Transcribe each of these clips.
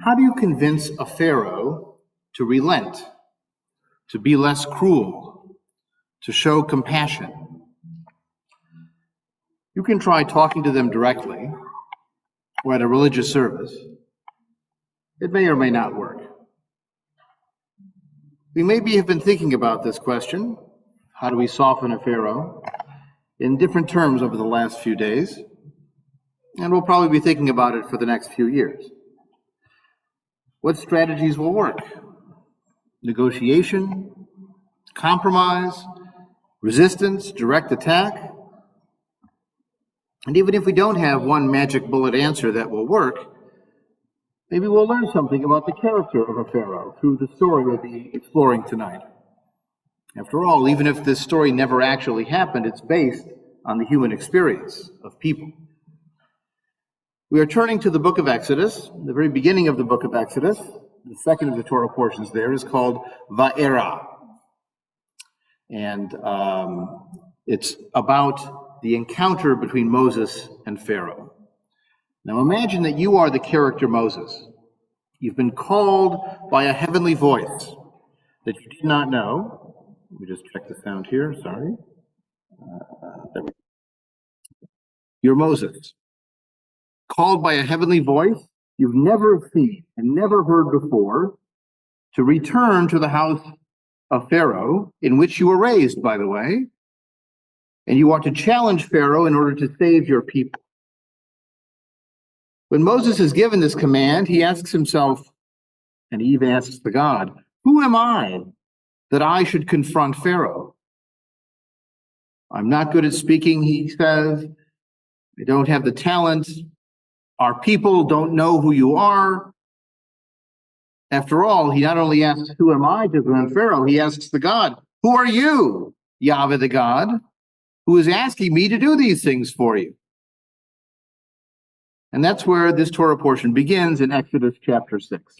How do you convince a Pharaoh to relent, to be less cruel, to show compassion? You can try talking to them directly or at a religious service. It may or may not work. We maybe have been thinking about this question, how do we soften a Pharaoh, in different terms over the last few days, and we'll probably be thinking about it for the next few years. What strategies will work? Negotiation, compromise, resistance, direct attack? And even if we don't have one magic bullet answer that will work, maybe we'll learn something about the character of a Pharaoh through the story we'll be exploring tonight. After all, even if this story never actually happened, it's based on the human experience of people. We are turning to the book of Exodus, the very beginning of the book of Exodus. The second of the Torah portions there is called Vaera. And it's about the encounter between Moses and Pharaoh. Now imagine that you are the character Moses. You've been called by a heavenly voice that you did not know. Let me just check the sound here, sorry. There we go. You're Moses, called by a heavenly voice you've never seen and never heard before, to return to the house of Pharaoh, in which you were raised, by the way, and you are to challenge Pharaoh in order to save your people. When Moses is given this command, he asks himself, and he even asks the God, who am I that I should confront Pharaoh? I'm not good at speaking, he says. I don't have the talent. Our people don't know who you are. After all, he not only asks, who am I to confront Pharaoh? He asks the God, who are you, Yahweh the God, who is asking me to do these things for you? And that's where this Torah portion begins in Exodus chapter 6.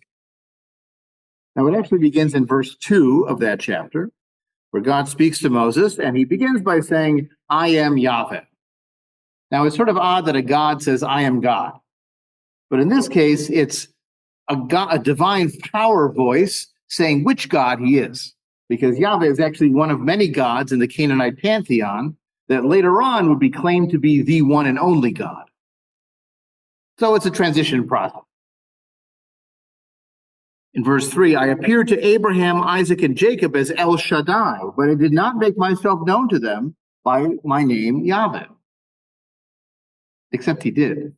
Now, it actually begins in verse 2 of that chapter, where God speaks to Moses, and he begins by saying, I am Yahweh. Now, it's sort of odd that a God says, I am God. But in this case, it's a divine power voice saying which God he is. Because Yahweh is actually one of many gods in the Canaanite pantheon that later on would be claimed to be the one and only God. So it's a transition process. In verse 3, I appeared to Abraham, Isaac, and Jacob as El Shaddai, but I did not make myself known to them by my name Yahweh. Except he did.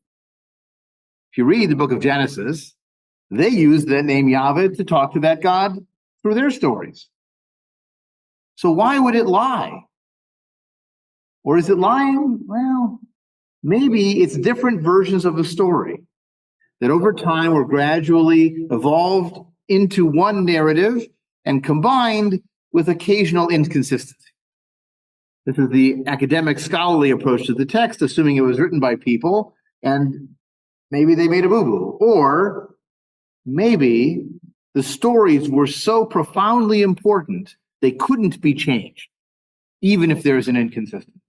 If you read the book of Genesis, they used that name Yahweh to talk to that God through their stories. So why would it lie? Or is it lying? Well, maybe it's different versions of a story that over time were gradually evolved into one narrative and combined with occasional inconsistency. This is the academic scholarly approach to the text, assuming it was written by people, and maybe they made a boo-boo. Or maybe the stories were so profoundly important they couldn't be changed, even if there's an inconsistency.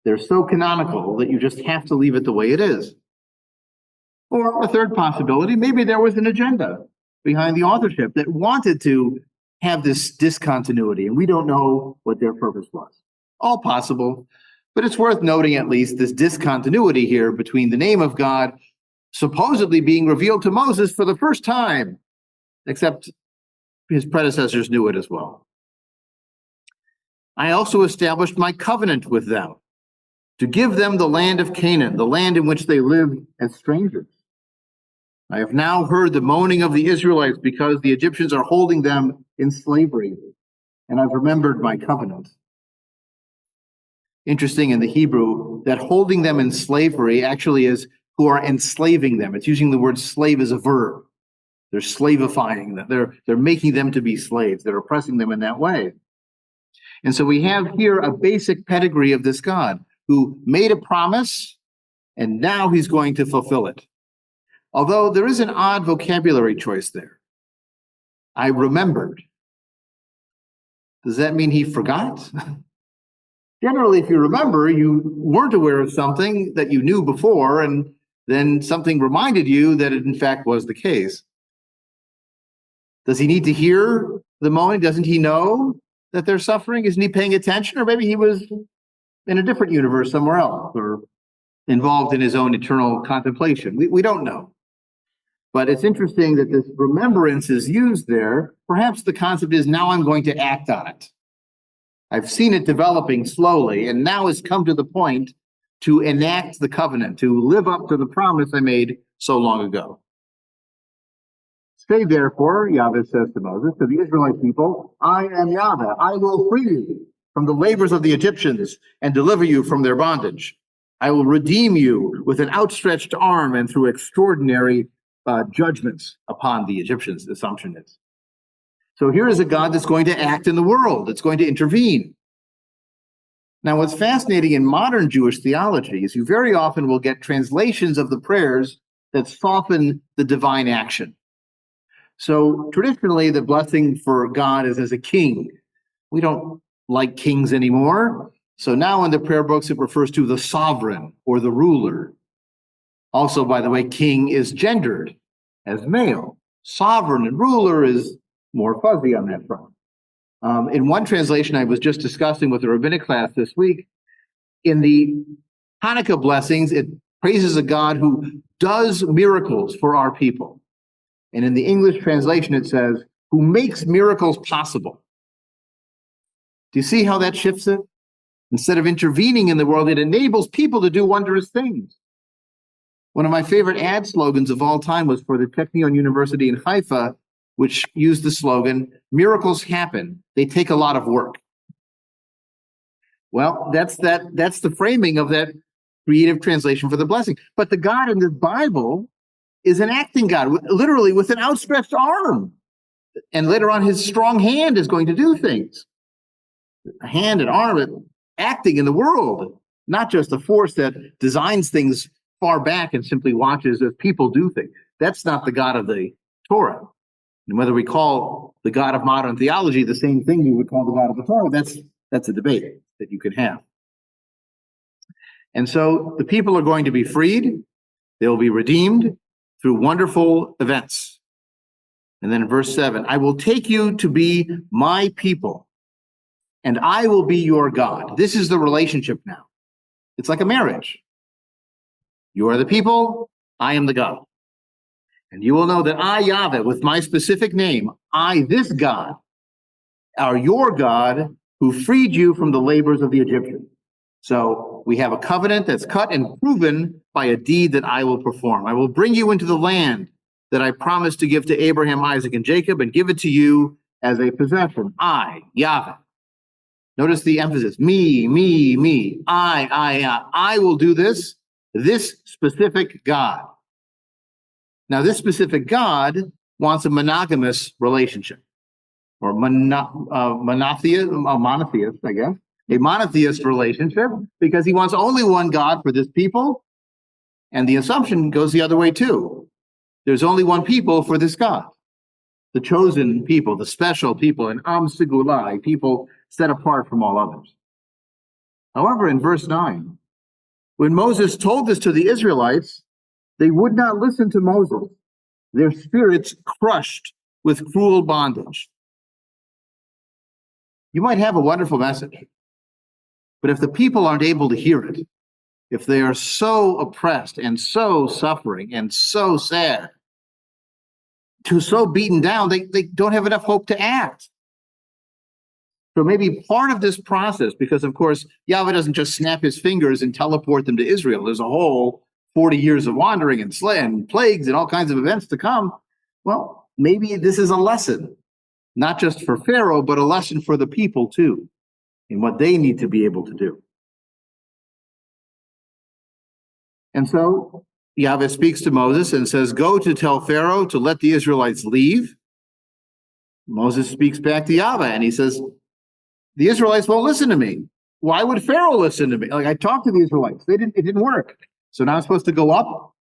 They're so canonical that you just have to leave it the way it is. Or a third possibility, maybe there was an agenda behind the authorship that wanted to have this discontinuity, and we don't know what their purpose was. All possible, but it's worth noting at least this discontinuity here between the name of God supposedly being revealed to Moses for the first time, except his predecessors knew it as well. I also established my covenant with them to give them the land of Canaan, the land in which they lived as strangers. I have now heard the moaning of the Israelites because the Egyptians are holding them in slavery, and I've remembered my covenant. Interesting in the Hebrew that holding them in slavery actually is who are enslaving them. It's using the word slave as a verb. They're slavifying them. They're making them to be slaves. They're oppressing them in that way. And so we have here a basic pedigree of this God who made a promise, and now he's going to fulfill it. Although there is an odd vocabulary choice there. I remembered. Does that mean he forgot? Generally, if you remember, you weren't aware of something that you knew before, and then something reminded you that it in fact was the case. Does he need to hear the moaning? Doesn't he know that they're suffering? Isn't he paying attention? Or maybe he was in a different universe somewhere else, or involved in his own eternal contemplation. We don't know. But it's interesting that this remembrance is used there. Perhaps the concept is, now I'm going to act on it. I've seen it developing slowly, and now it's come to the point to enact the covenant, to live up to the promise I made so long ago. Say therefore, Yahweh says to Moses, to the Israelite people, I am Yahweh. I will free you from the labors of the Egyptians and deliver you from their bondage. I will redeem you with an outstretched arm and through extraordinary judgments upon the Egyptians, the assumption is. So here is a God that's going to act in the world. It's going to intervene. Now, what's fascinating in modern Jewish theology is you very often will get translations of the prayers that soften the divine action. So traditionally, the blessing for God is as a king. We don't like kings anymore. So now in the prayer books, it refers to the sovereign or the ruler. Also, by the way, king is gendered as male. Sovereign and ruler is more fuzzy on that front. In one translation I was just discussing with the rabbinic class this week, in the Hanukkah blessings, it praises a God who does miracles for our people. And in the English translation, it says, who makes miracles possible. Do you see how that shifts it? Instead of intervening in the world, it enables people to do wondrous things. One of my favorite ad slogans of all time was for the Technion University in Haifa, which used the slogan, miracles happen, they take a lot of work. Well, that's the framing of that creative translation for the blessing. But the God in the Bible is an acting God, literally with an outstretched arm. And later on, his strong hand is going to do things. A hand and arm acting in the world, not just a force that designs things far back and simply watches as people do things. That's not the God of the Torah. And whether we call the God of modern theology the same thing we would call the God of the Torah, that's a debate that you can have. And so the people are going to be freed. They will be redeemed through wonderful events. And then in verse 7, I will take you to be my people, and I will be your God. This is the relationship now. It's like a marriage. You are the people, I am the God. And you will know that I, Yahweh, with my specific name, I, this God, are your God who freed you from the labors of the Egyptians. So we have a covenant that's cut and proven by a deed that I will perform. I will bring you into the land that I promised to give to Abraham, Isaac, and Jacob, and give it to you as a possession. I, Yahweh. Notice the emphasis. Me, me, me. I will do this. This specific God. Now, this specific God wants a monogamous relationship, or monotheist, I guess, a monotheist relationship, because he wants only one God for this people. And the assumption goes the other way too. There's only one people for this God, the chosen people, the special people, an Am Sigulai, people set apart from all others. However, in verse 9, when Moses told this to the Israelites, they would not listen to Moses. Their spirits crushed with cruel bondage. You might have a wonderful message, but if the people aren't able to hear it, if they are so oppressed and so suffering and so sad, so beaten down, they don't have enough hope to act. So maybe part of this process, because of course, Yahweh doesn't just snap his fingers and teleport them to Israel. There's a whole 40 years of wandering and plagues and all kinds of events to come. Well, maybe this is a lesson, not just for Pharaoh, but a lesson for the people too, in what they need to be able to do. And so Yahweh speaks to Moses and says, go to tell Pharaoh to let the Israelites leave. Moses speaks back to Yahweh and he says, the Israelites won't listen to me. Why would Pharaoh listen to me? Like, I talked to the Israelites. It didn't work. So now I'm supposed to go up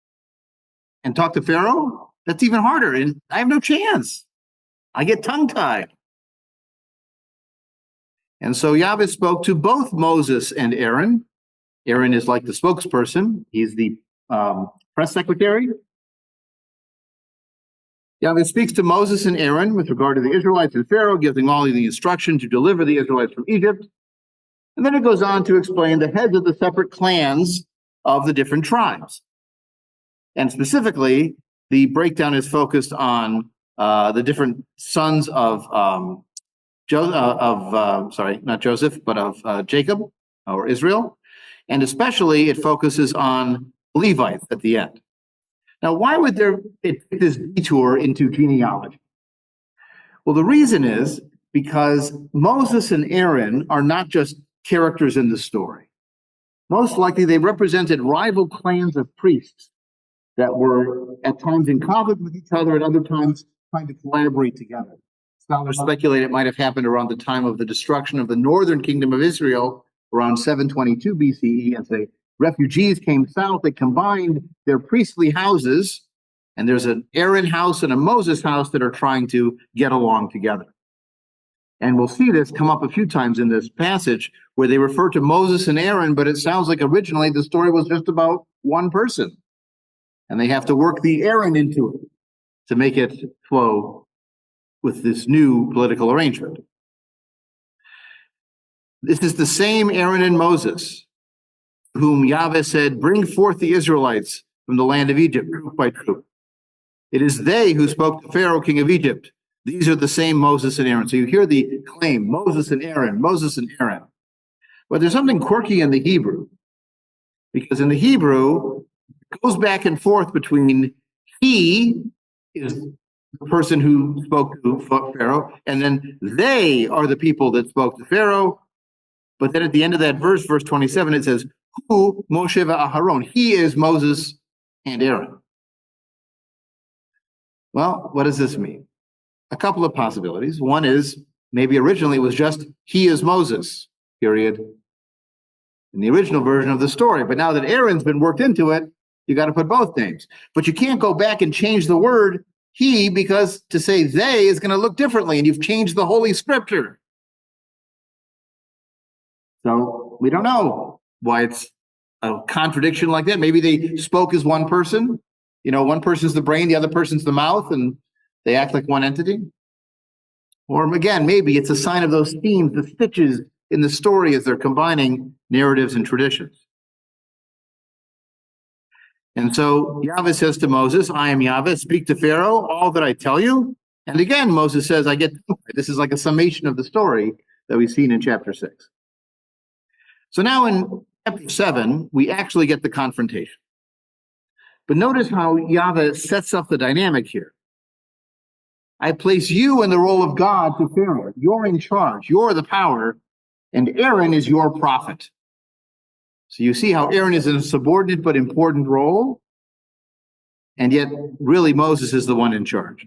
and talk to Pharaoh? That's even harder. And I have no chance. I get tongue-tied. And so Yahweh spoke to both Moses and Aaron. Aaron is like the spokesperson. He's the press secretary. Yahweh speaks to Moses and Aaron with regard to the Israelites and Pharaoh, gives them all the instruction to deliver the Israelites from Egypt. And then it goes on to explain the heads of the separate clans of the different tribes. And specifically, the breakdown is focused on the different sons of Jacob or Israel. And especially it focuses on Levites at the end. Now, why would there take this detour into genealogy? Well, the reason is because Moses and Aaron are not just characters in the story. Most likely, they represented rival clans of priests that were at times in conflict with each other, at other times trying to collaborate together. Scholars speculate it might have happened around the time of the destruction of the northern kingdom of Israel, around 722 BCE, as the refugees came south. They combined their priestly houses, and there's an Aaron house and a Moses house that are trying to get along together. And we'll see this come up a few times in this passage where they refer to Moses and Aaron, but it sounds like originally the story was just about one person. And they have to work the Aaron into it to make it flow with this new political arrangement. This is the same Aaron and Moses whom Yahweh said, bring forth the Israelites from the land of Egypt, troop by troop. It is they who spoke to Pharaoh, king of Egypt. These are the same Moses and Aaron. So you hear the claim, Moses and Aaron, Moses and Aaron. But there's something quirky in the Hebrew, because in the Hebrew, it goes back and forth between he is the person who spoke to Pharaoh, and then they are the people that spoke to Pharaoh. But then at the end of that verse 27, it says, who Moshe v'Aharon? He is Moses and Aaron. Well, what does this mean? A couple of possibilities. One is maybe originally it was just he is Moses, period, in the original version of the story. But now that Aaron's been worked into it, you got to put both names. But you can't go back and change the word he, because to say they is going to look differently, and you've changed the Holy Scripture. So we don't know why it's a contradiction like that. Maybe they spoke as one person. You know, one person's the brain, the other person's the mouth, and they act like one entity. Or again, maybe it's a sign of those themes, the stitches in the story as they're combining narratives and traditions. And so Yahweh says to Moses, I am Yahweh, speak to Pharaoh all that I tell you. And again, Moses says, I get this is like a summation of the story that we've seen in chapter 6. So now in chapter 7, we actually get the confrontation. But notice how Yahweh sets up the dynamic here. I place you in the role of God to Pharaoh. You're in charge. You're the power. And Aaron is your prophet. So you see how Aaron is in a subordinate but important role. And yet, really, Moses is the one in charge.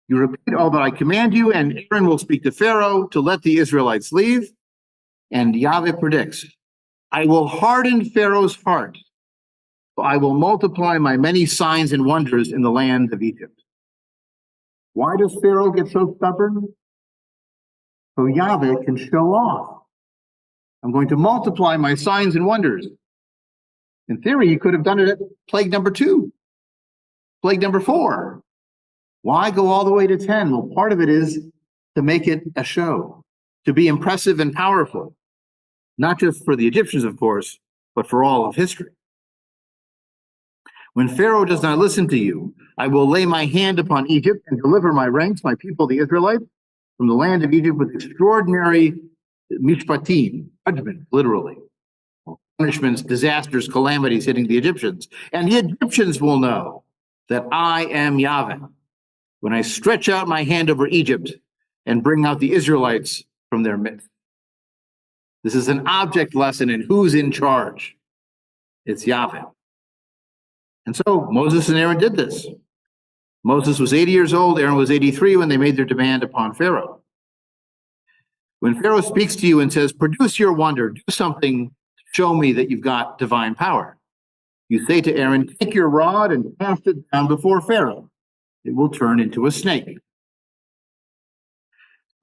You repeat all that I command you, and Aaron will speak to Pharaoh to let the Israelites leave. And Yahweh predicts, I will harden Pharaoh's heart. So I will multiply my many signs and wonders in the land of Egypt. Why does Pharaoh get so stubborn? So Yahweh can show off. I'm going to multiply my signs and wonders. In theory, he could have done it at plague number 2, plague number 4. Why go all the way to 10? Well, part of it is to make it a show, to be impressive and powerful, not just for the Egyptians, of course, but for all of history. When Pharaoh does not listen to you, I will lay my hand upon Egypt and deliver my ranks, my people, the Israelites, from the land of Egypt with extraordinary mishpatim, judgment, literally. Punishments, disasters, calamities hitting the Egyptians. And the Egyptians will know that I am Yahweh when I stretch out my hand over Egypt and bring out the Israelites from their midst. This is an object lesson in who's in charge. It's Yahweh. And so Moses and Aaron did this. Moses was 80 years old, Aaron was 83 when they made their demand upon Pharaoh. When Pharaoh speaks to you and says, produce your wonder, do something to show me that you've got divine power, you say to Aaron, take your rod and cast it down before Pharaoh. It will turn into a snake.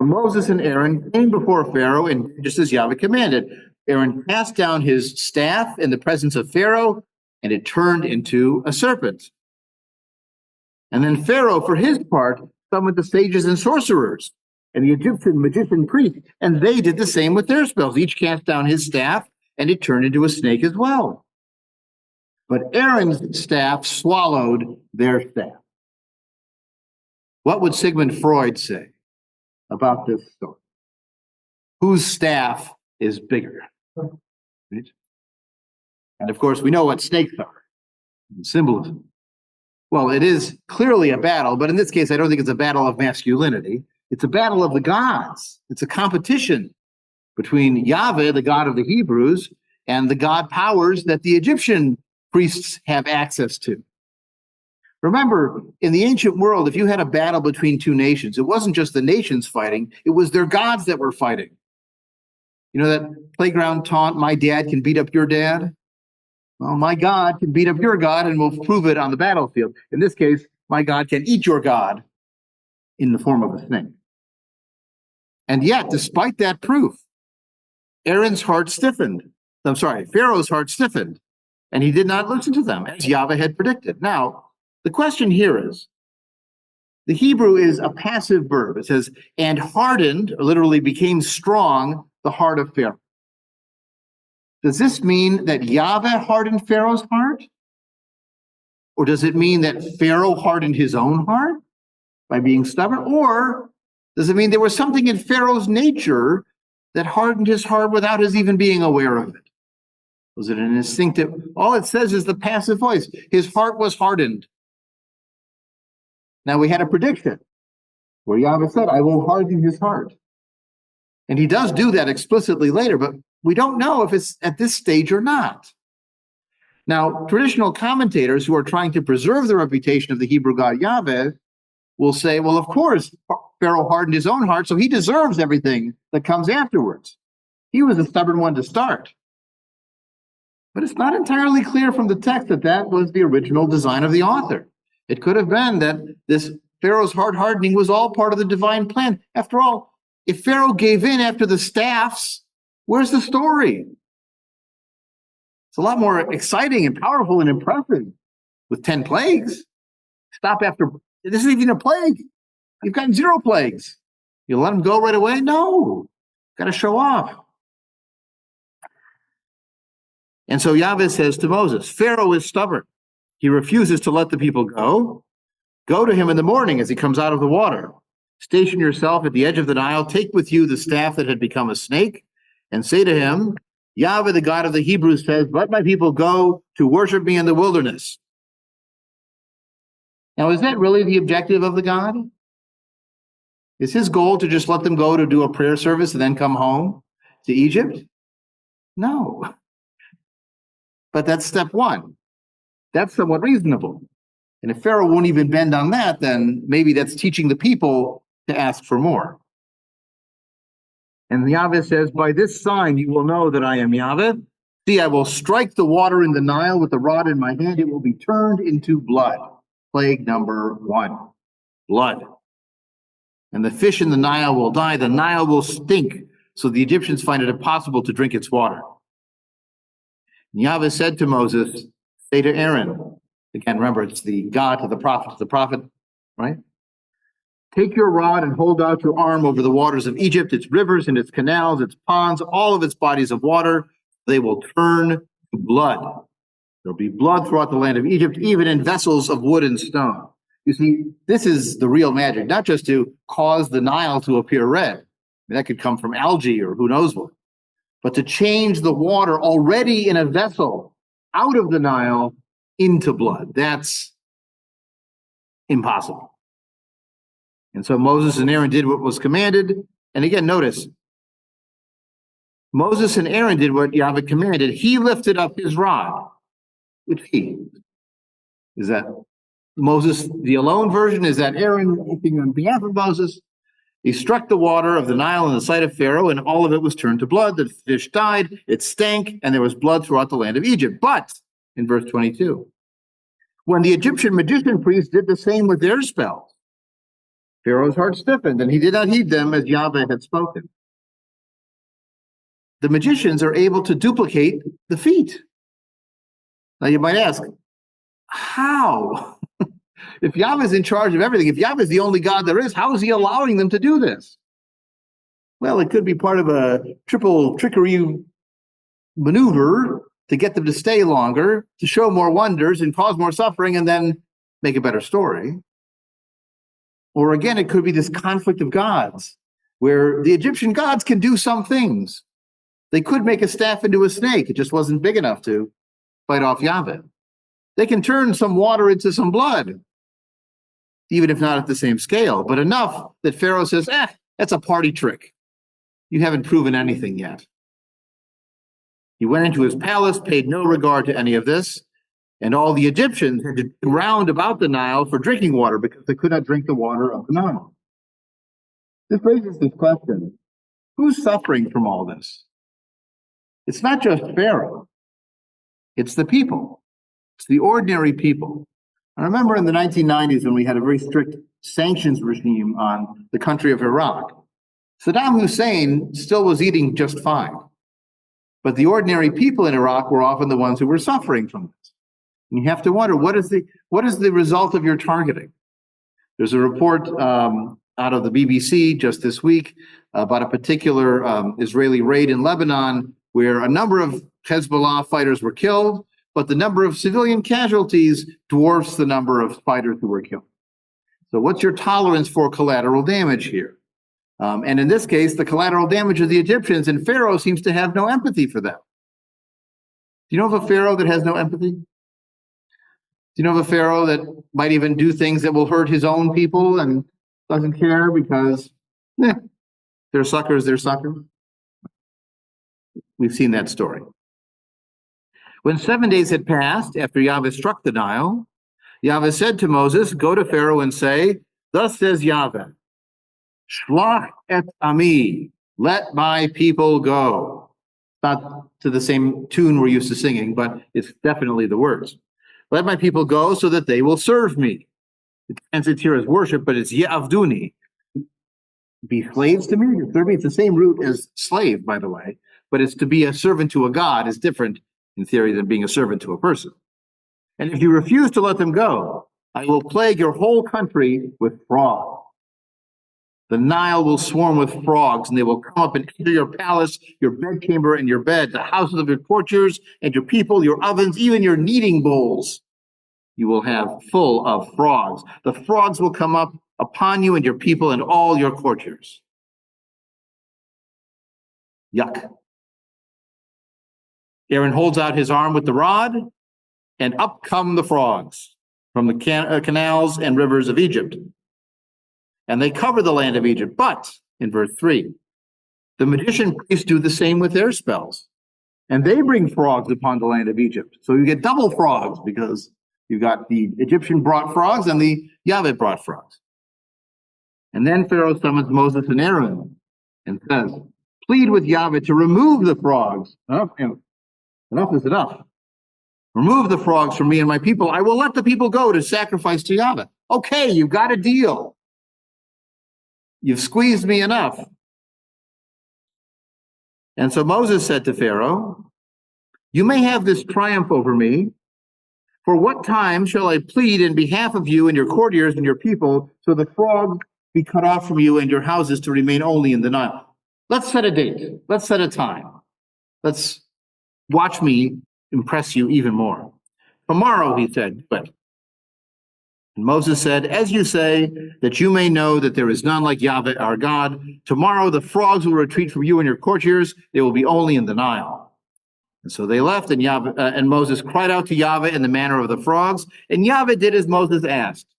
Moses and Aaron came before Pharaoh, and just as Yahweh commanded, Aaron cast down his staff in the presence of Pharaoh, and it turned into a serpent. And then Pharaoh, for his part, summoned the sages and sorcerers and the Egyptian magician priest, and they did the same with their spells. Each cast down his staff, and it turned into a snake as well. But Aaron's staff swallowed their staff. What would Sigmund Freud say about this story? Whose staff is bigger? Right? And of course, we know what snakes are in symbolism. Well, it is clearly a battle, but in this case, I don't think it's a battle of masculinity. It's a battle of the gods. It's a competition between Yahweh, the God of the Hebrews, and the god powers that the Egyptian priests have access to. Remember, in the ancient world, if you had a battle between two nations, it wasn't just the nations fighting, it was their gods that were fighting. You know that playground taunt, my dad can beat up your dad? Well, my God can beat up your God, and we'll prove it on the battlefield. In this case, my God can eat your God in the form of a snake. And yet, despite that proof, Pharaoh's heart stiffened, and he did not listen to them, as Yahweh had predicted. Now, the question here is, the Hebrew is a passive verb. It says, and hardened, or literally became strong, the heart of Pharaoh. Does this mean that Yahweh hardened Pharaoh's heart? Or does it mean that Pharaoh hardened his own heart by being stubborn? Or does it mean there was something in Pharaoh's nature that hardened his heart without his even being aware of it? Was it an instinctive? All it says is the passive voice. His heart was hardened. Now we had a prediction where Yahweh said, I will harden his heart. And he does do that explicitly later, but we don't know if it's at this stage or not. Now, traditional commentators who are trying to preserve the reputation of the Hebrew God Yahweh will say, well, of course, Pharaoh hardened his own heart, so he deserves everything that comes afterwards. He was the stubborn one to start. But it's not entirely clear from the text that that was the original design of the author. It could have been that this Pharaoh's heart hardening was all part of the divine plan. After all, if Pharaoh gave in after the staffs, where's the story? It's a lot more exciting and powerful and impressive with 10 plagues. Stop after, this isn't even a plague. You've gotten 0 plagues. You let them go right away? No, got to show off. And so Yahweh says to Moses, Pharaoh is stubborn. He refuses to let the people go. Go to him in the morning as he comes out of the water. Station yourself at the edge of the Nile. Take with you the staff that had become a snake, and say to him, Yahweh, the God of the Hebrews, says, let my people go to worship me in the wilderness. Now, is that really the objective of the God? Is his goal to just let them go to do a prayer service and then come home to Egypt? No. But that's step one. That's somewhat reasonable. And if Pharaoh won't even bend on that, then maybe that's teaching the people to ask for more. And Yahweh says, by this sign you will know that I am Yahweh. See, I will strike the water in the Nile with the rod in my hand. It will be turned into blood. Plague number 1, blood. And the fish in the Nile will die. The Nile will stink, so the Egyptians find it impossible to drink its water. And Yahweh said to Moses, say to Aaron, again, remember, it's the God to the prophet, right? Take your rod and hold out your arm over the waters of Egypt, its rivers and its canals, its ponds, all of its bodies of water. They will turn to blood. There'll be blood throughout the land of Egypt, even in vessels of wood and stone. You see, this is the real magic, not just to cause the Nile to appear red. I mean, that could come from algae or who knows what. But to change the water already in a vessel out of the Nile into blood. That's impossible. And so Moses and Aaron did what was commanded. And again, notice, Moses and Aaron did what Yahweh commanded. He lifted up his rod. Which he? Is that Moses, the alone version? Is that Aaron acting on behalf of Moses? He struck the water of the Nile in the sight of Pharaoh, and all of it was turned to blood. The fish died, it stank, and there was blood throughout the land of Egypt. But, in verse 22, when the Egyptian magician priests did the same with their spells, Pharaoh's heart stiffened, and he did not heed them as Yahweh had spoken. The magicians are able to duplicate the feat. Now you might ask, how? If Yahweh is in charge of everything, if Yahweh is the only God there is, how is he allowing them to do this? Well, it could be part of a triple trickery maneuver to get them to stay longer, to show more wonders and cause more suffering, and then make a better story. Or again, it could be this conflict of gods, where the Egyptian gods can do some things. They could make a staff into a snake. It just wasn't big enough to fight off Yahweh. They can turn some water into some blood, even if not at the same scale, but enough that Pharaoh says, that's a party trick. You haven't proven anything yet. He went into his palace, paid no regard to any of this, and all the Egyptians had to dig round about the Nile for drinking water because they could not drink the water of the Nile. This raises this question: who's suffering from all this? It's not just Pharaoh. It's the people. It's the ordinary people. I remember in the 1990s when we had a very strict sanctions regime on the country of Iraq, Saddam Hussein still was eating just fine. But the ordinary people in Iraq were often the ones who were suffering from this. And you have to wonder, what is the result of your targeting? There's a report out of the BBC just this week about a particular Israeli raid in Lebanon where a number of Hezbollah fighters were killed, but the number of civilian casualties dwarfs the number of fighters who were killed. So what's your tolerance for collateral damage here? And in this case, the collateral damage of the Egyptians, and Pharaoh seems to have no empathy for them. Do you know of a Pharaoh that has no empathy? Do you know of a Pharaoh that might even do things that will hurt his own people and doesn't care because they're suckers, they're suckers? We've seen that story. When 7 days had passed after Yahweh struck the Nile, Yahweh said to Moses, "Go to Pharaoh and say, 'Thus says Yahweh, Shlach et ami, let my people go.'" Not to the same tune we're used to singing, but it's definitely the words. "Let my people go so that they will serve me." It translates here as worship, but it's Ya'avduni. Be slaves to me? It's the same root as slave, by the way, but it's to be a servant to a god is different in theory than being a servant to a person. "And if you refuse to let them go, I will plague your whole country with frogs. The Nile will swarm with frogs, and they will come up and enter your palace, your bedchamber, and your bed, the houses of your courtiers, and your people, your ovens, even your kneading bowls you will have full of frogs. The frogs will come up upon you and your people and all your courtiers." Yuck. Aaron holds out his arm with the rod, and up come the frogs from the canals and rivers of Egypt. And they cover the land of Egypt. But, in verse 3, the magician priests do the same with their spells. And they bring frogs upon the land of Egypt. So you get double frogs because you got the Egyptian brought frogs and the Yahweh brought frogs. And then Pharaoh summons Moses and Aaron and says, "Plead with Yahweh to remove the frogs." Enough is enough. "Remove the frogs from me and my people. I will let the people go to sacrifice to Yahweh." Okay, you've got a deal. You've squeezed me enough. And so Moses said to Pharaoh, "You may have this triumph over me. For what time shall I plead in behalf of you and your courtiers and your people, so the frogs be cut off from you and your houses to remain only in the Nile?" Let's set a date. Let's set a time. Let's watch me impress you even more. "Tomorrow," he said, "but." And Moses said, "As you say, that you may know that there is none like Yahweh our God, tomorrow the frogs will retreat from you and your courtiers. They will be only in the Nile." And so they left, and Moses cried out to Yahweh in the manner of the frogs, and Yahweh did as Moses asked.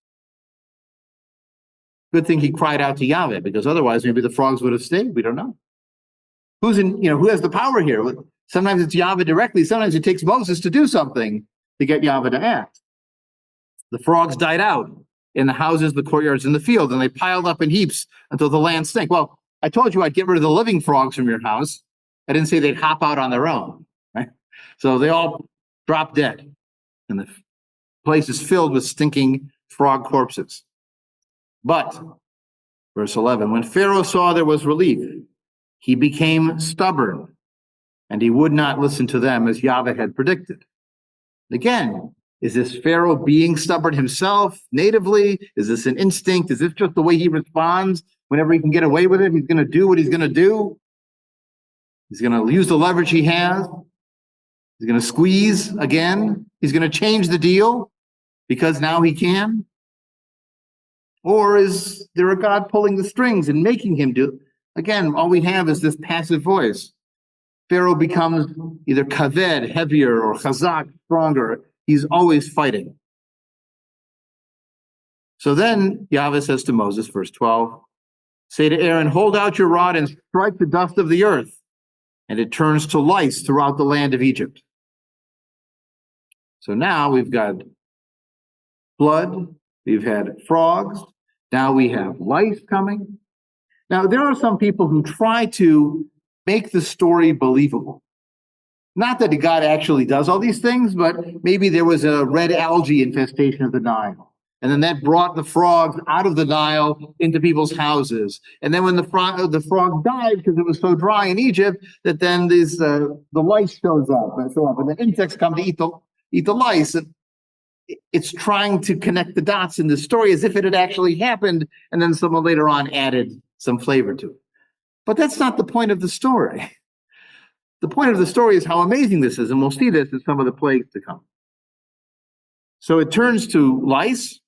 Good thing he cried out to Yahweh, because otherwise maybe the frogs would have stayed. We don't know. Who has the power here? Sometimes it's Yahweh directly. Sometimes it takes Moses to do something to get Yahweh to act. The frogs died out in the houses, the courtyards, and the field, and they piled up in heaps until the land stank. Well, I told you I'd get rid of the living frogs from your house. I didn't say they'd hop out on their own, right? So they all dropped dead, and the place is filled with stinking frog corpses. But, verse 11, when Pharaoh saw there was relief, he became stubborn, and he would not listen to them as Yahweh had predicted. Again, is this Pharaoh being stubborn himself natively? Is this an instinct? Is this just the way he responds whenever he can get away with it? He's going to do what he's going to do. He's going to use the leverage he has. He's going to squeeze again. He's going to change the deal because now he can. Or is there a God pulling the strings and making him do? Again, all we have is this passive voice. Pharaoh becomes either kaved, heavier, or chazak, stronger. He's always fighting. So then Yahweh says to Moses, verse 12, say to Aaron, hold out your rod and strike the dust of the earth, and it turns to lice throughout the land of Egypt. So now we've got blood, we've had frogs, now we have lice coming. Now, there are some people who try to make the story believable. Not that God actually does all these things, but maybe there was a red algae infestation of the Nile. And then that brought the frogs out of the Nile into people's houses. And then when the frog died because it was so dry in Egypt, that then the lice shows up and so on. And the insects come to eat the lice. And it's trying to connect the dots in the story as if it had actually happened. And then someone later on added some flavor to it. But that's not the point of the story. The point of the story is how amazing this is, and we'll see this in some of the plagues to come. So it turns to lice,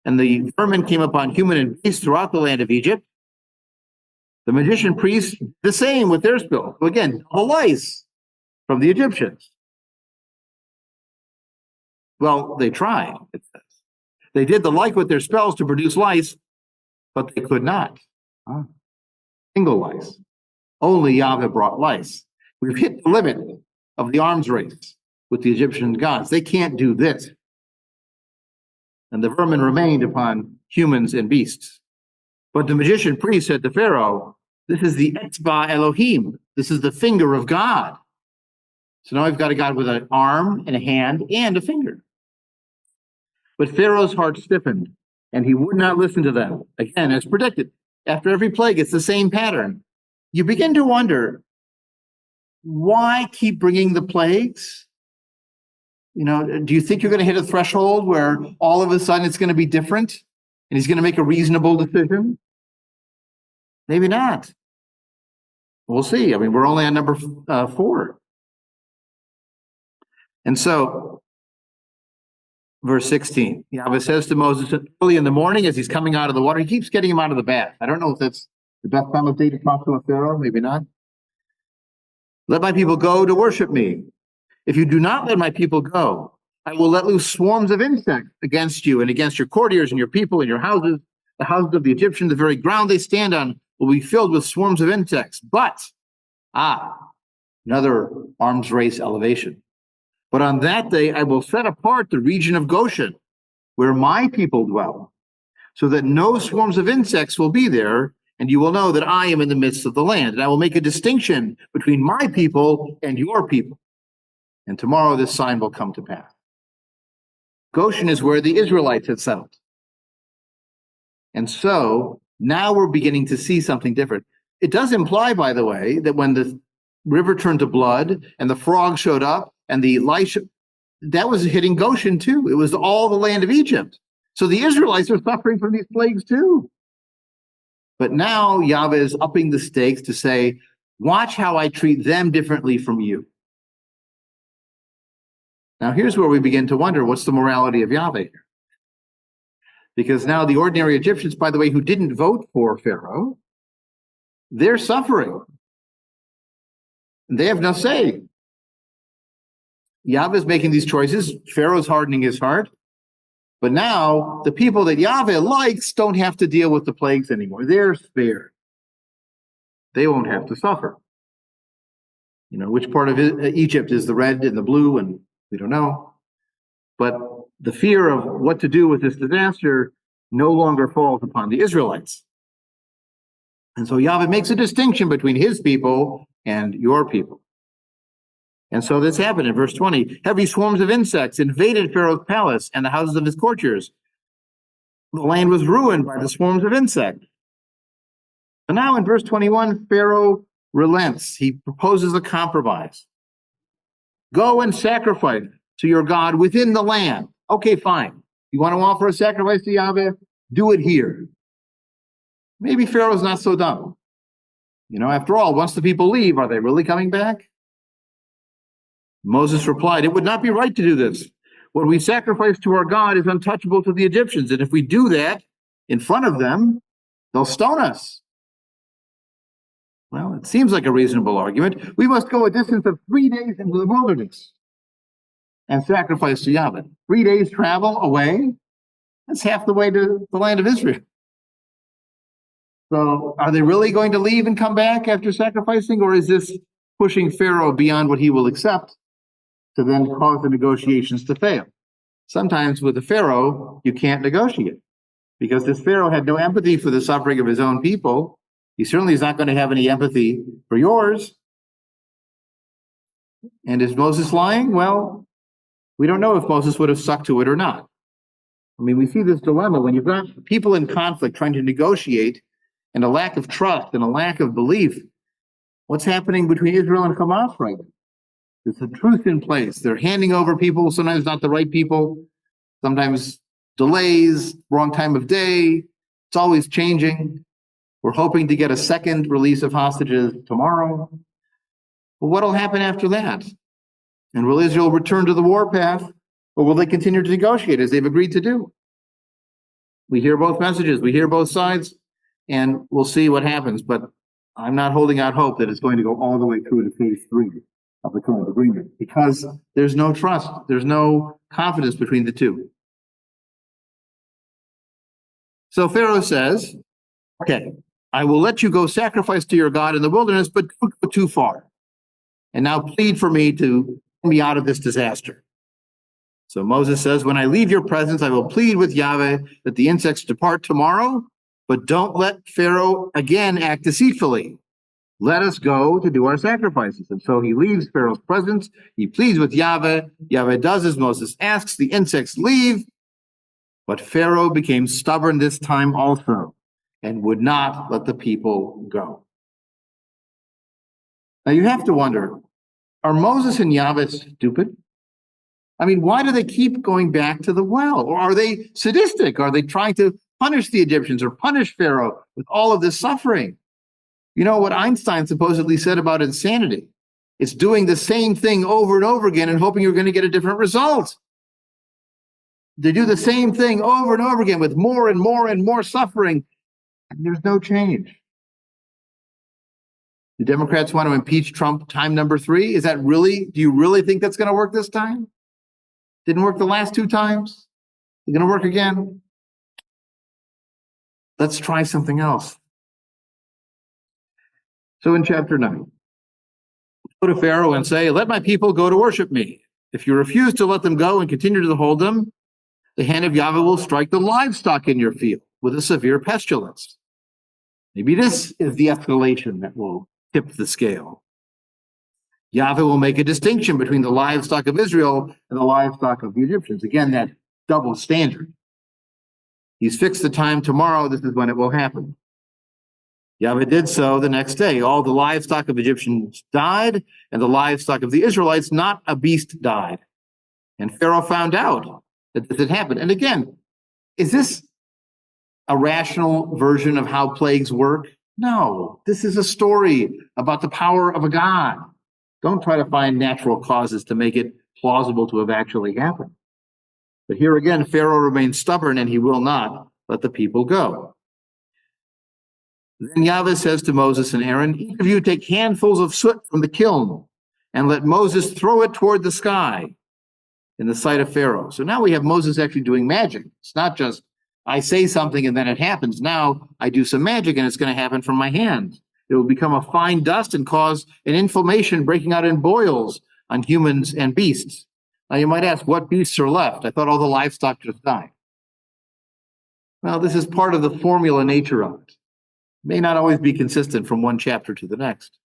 and the vermin came upon human and beast throughout the land of Egypt. The magician priests, the same with their spills. So again, the lice from the Egyptians. Well, they tried, it says. They did the like with their spells to produce lice, but they could not. Single lice. Only Yahweh brought lice. We've hit the limit of the arms race with the Egyptian gods. They can't do this. And the vermin remained upon humans and beasts. But the magician priest said to Pharaoh, this is the Etzba Elohim. This is the finger of God. So now I've got a God with an arm and a hand and a finger. But Pharaoh's heart stiffened, and he would not listen to them. Again, as predicted, after every plague, it's the same pattern. You begin to wonder, why keep bringing the plagues? You know, do you think you're going to hit a threshold where all of a sudden it's going to be different and he's going to make a reasonable decision? Maybe not. We'll see. I mean, we're only on number 4. And so, verse 16, Yahweh says to Moses early in the morning as he's coming out of the water, he keeps getting him out of the bath. I don't know if that's the best time of day to talk to a Pharaoh, maybe not. Let my people go to worship me. If you do not let my people go, I will let loose swarms of insects against you and against your courtiers and your people and your houses. The houses of the Egyptians, the very ground they stand on, will be filled with swarms of insects. But, another arms race elevation. But on that day, I will set apart the region of Goshen, where my people dwell, so that no swarms of insects will be there, and you will know that I am in the midst of the land. And I will make a distinction between my people and your people. And tomorrow this sign will come to pass. Goshen is where the Israelites had settled. And so now we're beginning to see something different. It does imply, by the way, that when the river turned to blood and the frog showed up and the lice, that was hitting Goshen too. It was all the land of Egypt. So the Israelites are suffering from these plagues too. But now Yahweh is upping the stakes to say, watch how I treat them differently from you. Now here's where we begin to wonder, what's the morality of Yahweh here? Because now the ordinary Egyptians, by the way, who didn't vote for Pharaoh, they're suffering. They have no say. Yahweh's making these choices. Pharaoh's hardening his heart. But now the people that Yahweh likes don't have to deal with the plagues anymore. They're spared. They won't have to suffer. You know, which part of Egypt is the red and the blue, and we don't know. But the fear of what to do with this disaster no longer falls upon the Israelites. And so Yahweh makes a distinction between his people and your people. And so this happened in verse 20. Heavy swarms of insects invaded Pharaoh's palace and the houses of his courtiers. The land was ruined by the swarms of insects. And now in verse 21, Pharaoh relents. He proposes a compromise. Go and sacrifice to your God within the land. Okay, fine. You want to offer a sacrifice to Yahweh? Do it here. Maybe Pharaoh's not so dumb. After all, once the people leave, are they really coming back? Moses replied, "It would not be right to do this. What we sacrifice to our God is untouchable to the Egyptians, and if we do that in front of them, they'll stone us." Well, it seems like a reasonable argument. We must go a distance of 3 days into the wilderness and sacrifice to Yahweh. 3 days travel away, that's half the way to the land of Israel. So are they really going to leave and come back after sacrificing, or is this pushing Pharaoh beyond what he will accept to then cause the negotiations to fail? Sometimes with the Pharaoh, you can't negotiate because this Pharaoh had no empathy for the suffering of his own people. He certainly is not going to have any empathy for yours. And is Moses lying? Well, we don't know if Moses would have stuck to it or not. I mean, we see this dilemma when you've got people in conflict trying to negotiate and a lack of trust and a lack of belief. What's happening between Israel and Hamas right now? There's a truth in place. They're handing over people, sometimes not the right people, sometimes delays, wrong time of day. It's always changing. We're hoping to get a second release of hostages tomorrow. But what will happen after that? And will Israel return to the warpath, or will they continue to negotiate as they've agreed to do? We hear both messages. We hear both sides. And we'll see what happens. But I'm not holding out hope that it's going to go all the way through to phase 3 of the current agreement because there's no trust. There's no confidence between the two. So Pharaoh says, okay, I will let you go sacrifice to your God in the wilderness, but don't go too far. And now plead for me to get me out of this disaster. So Moses says, when I leave your presence, I will plead with Yahweh that the insects depart tomorrow. But don't let Pharaoh again act deceitfully. Let us go to do our sacrifices. And so he leaves Pharaoh's presence. He pleads with Yahweh. Yahweh does as Moses asks. The insects leave. But Pharaoh became stubborn this time also and would not let the people go. Now you have to wonder, are Moses and Yahweh stupid? I mean, why do they keep going back to the well? Or are they sadistic? Are they trying to punish the Egyptians or punish Pharaoh with all of this suffering? You know what Einstein supposedly said about insanity? It's doing the same thing over and over again and hoping you're going to get a different result. They do the same thing over and over again with more and more and more suffering, and there's no change. The Democrats want to impeach Trump time number 3. Do you really think that's going to work this time? Didn't work the last 2 times. It's going to work again. Let's try something else. So in chapter 9, go to Pharaoh and say, let my people go to worship me. If you refuse to let them go and continue to hold them, the hand of Yahweh will strike the livestock in your field with a severe pestilence. Maybe this is the escalation that will tip the scale. Yahweh will make a distinction between the livestock of Israel and the livestock of the Egyptians. Again, that double standard. He's fixed the time tomorrow. This is when it will happen. Yahweh did so the next day. All the livestock of Egyptians died, and the livestock of the Israelites, not a beast, died. And Pharaoh found out that this had happened. And again, is this a rational version of how plagues work? No, this is a story about the power of a God. Don't try to find natural causes to make it plausible to have actually happened. But here again, Pharaoh remains stubborn and he will not let the people go. Then Yahweh says to Moses and Aaron, each of you take handfuls of soot from the kiln and let Moses throw it toward the sky in the sight of Pharaoh. So now we have Moses actually doing magic. It's not just I say something and then it happens. Now I do some magic and it's going to happen from my hand. It will become a fine dust and cause an inflammation breaking out in boils on humans and beasts. Now you might ask, what beasts are left? I thought all the livestock just died. Well, this is part of the formula nature of it. May not always be consistent from one chapter to the next.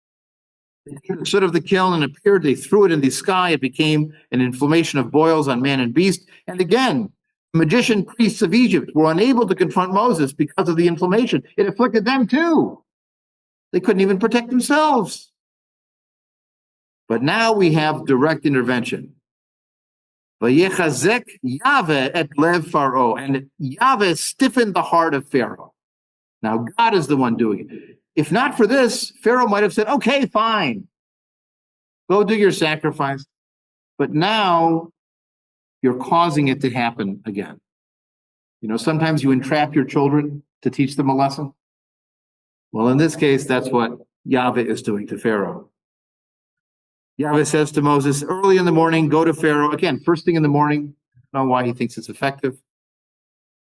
They took the soot of the kiln and appeared. They threw it in the sky. It became an inflammation of boils on man and beast. And again, the magician priests of Egypt were unable to confront Moses because of the inflammation. It afflicted them too. They couldn't even protect themselves. But now we have direct intervention. Vayechazek Yahweh et lev Pharaoh, and Yahweh stiffened the heart of Pharaoh. Now God is the one doing it. If not for this, Pharaoh might have said, okay, fine, go do your sacrifice. But now you're causing it to happen again. You know, sometimes you entrap your children to teach them a lesson. Well, in this case, that's what Yahweh is doing to Pharaoh. Yahweh says to Moses, early in the morning, go to Pharaoh. Again, first thing in the morning. I don't know why he thinks it's effective.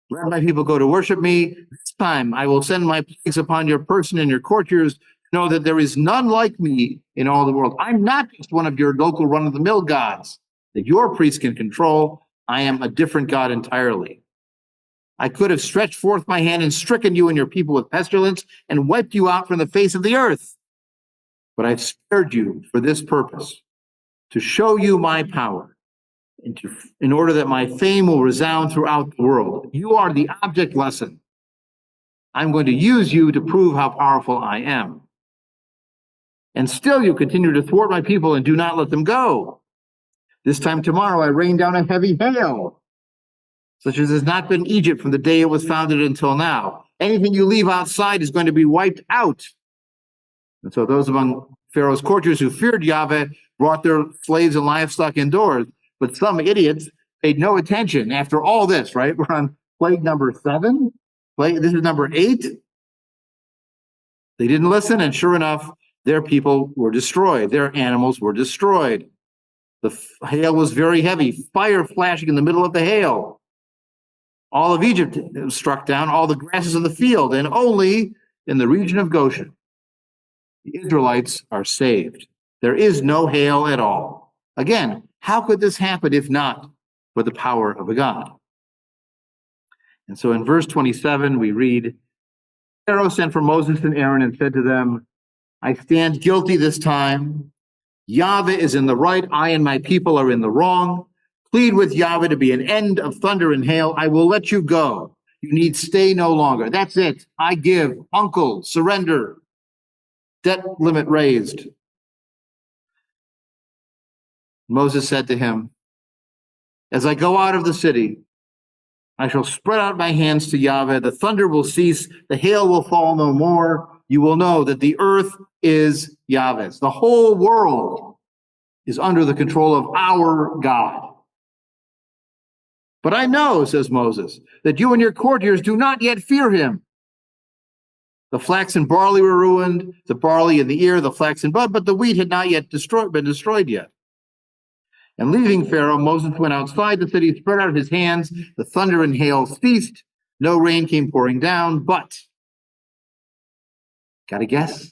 Let my people go to worship me. This time I will send my plagues upon your person and your courtiers. Know that there is none like me in all the world. I'm not just one of your local run-of-the-mill gods that your priests can control. I am a different God entirely. I could have stretched forth my hand and stricken you and your people with pestilence and wiped you out from the face of the earth. But I've spared you for this purpose, to show you my power, and in order that my fame will resound throughout the world. You are the object lesson. I'm going to use you to prove how powerful I am. And still you continue to thwart my people and do not let them go. This time tomorrow I rain down a heavy hail, such as has not been Egypt from the day it was founded until now. Anything you leave outside is going to be wiped out. And so those among Pharaoh's courtiers who feared Yahweh brought their slaves and livestock indoors. But some idiots paid no attention. After all this, right? We're on plague number 7. This is number 8. They didn't listen, and sure enough, their people were destroyed. Their animals were destroyed. The hail was very heavy, fire flashing in the middle of the hail. All of Egypt was struck down, all the grasses of the field, and only in the region of Goshen, the Israelites are saved. There is no hail at all. Again, how could this happen if not for the power of a God? And so in verse 27, we read, Pharaoh sent for Moses and Aaron and said to them, I stand guilty this time. Yahweh is in the right. I and my people are in the wrong. Plead with Yahweh to be an end of thunder and hail. I will let you go. You need stay no longer. That's it. I give. Uncle, surrender. Debt limit raised. Moses said to him, as I go out of the city, I shall spread out my hands to Yahweh. The thunder will cease. The hail will fall no more. You will know that the earth is Yahweh's. The whole world is under the control of our God. But I know, says Moses, that you and your courtiers do not yet fear him. The flax and barley were ruined, the barley and the ear, the flax and bud, but the wheat had not yet been destroyed yet. And leaving Pharaoh, Moses went outside the city, spread out his hands. The thunder and hail ceased. No rain came pouring down, but, got a guess?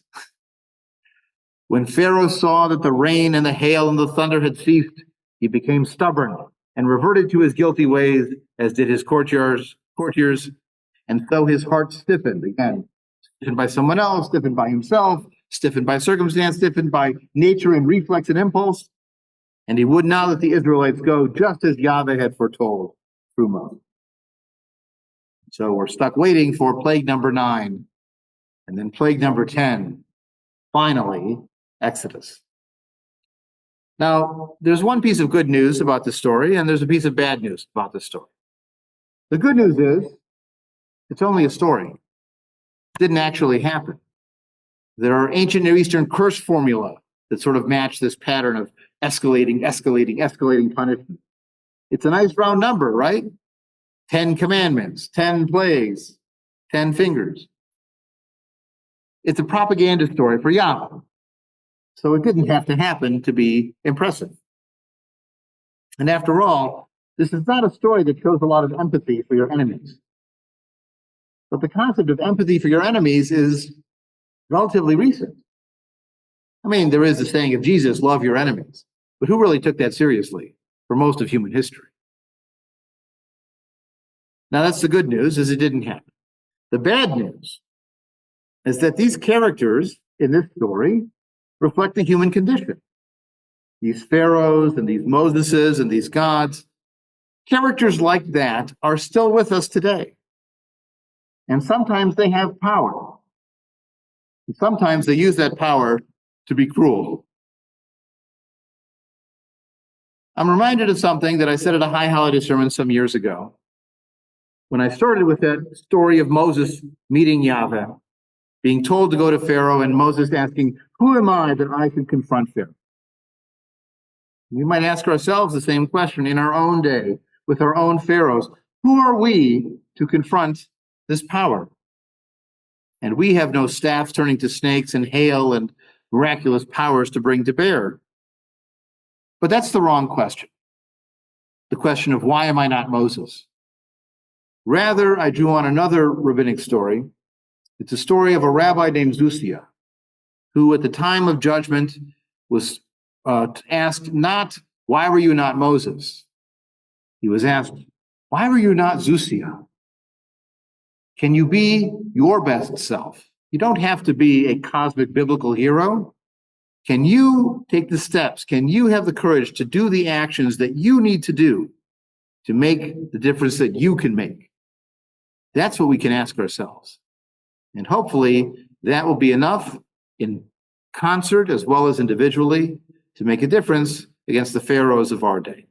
When Pharaoh saw that the rain and the hail and the thunder had ceased, he became stubborn and reverted to his guilty ways, as did his courtiers, and so his heart stiffened. Again, stiffened by someone else, stiffened by himself, stiffened by circumstance, stiffened by nature and reflex and impulse. And he would not let the Israelites go, just as Yahweh had foretold through Moses. So we're stuck waiting for plague number 9, and then plague number 10. Finally, Exodus. Now, there's one piece of good news about this story, and there's a piece of bad news about this story. The good news is, it's only a story. It didn't actually happen. There are ancient Near Eastern curse formula that sort of match this pattern of escalating punishment. It's a nice round number, right? 10 commandments, 10 plagues, 10 fingers. It's a propaganda story for Yahweh. So it didn't have to happen to be impressive. And after all, this is not a story that shows a lot of empathy for your enemies. But the concept of empathy for your enemies is relatively recent. I mean, there is the saying of Jesus, love your enemies. But who really took that seriously for most of human history? Now, that's the good news, is it didn't happen. The bad news is that these characters in this story reflect the human condition. These pharaohs and these Moseses and these gods, characters like that are still with us today. And sometimes they have power. And sometimes they use that power to be cruel. I'm reminded of something that I said at a high holiday sermon some years ago, when I started with that story of Moses meeting Yahweh, being told to go to Pharaoh, and Moses asking, "Who am I that I can confront Pharaoh?" We might ask ourselves the same question in our own day with our own pharaohs. Who are we to confront this power? And we have no staffs turning to snakes and hail and miraculous powers to bring to bear. But that's the wrong question. The question of why am I not Moses? Rather, I drew on another rabbinic story. It's a story of a rabbi named Zusia, who at the time of judgment was asked not, why were you not Moses? He was asked, why were you not Zusia? Can you be your best self? You don't have to be a cosmic biblical hero. Can you take the steps? Can you have the courage to do the actions that you need to do to make the difference that you can make? That's what we can ask ourselves. And hopefully that will be enough in concert as well as individually to make a difference against the pharaohs of our day.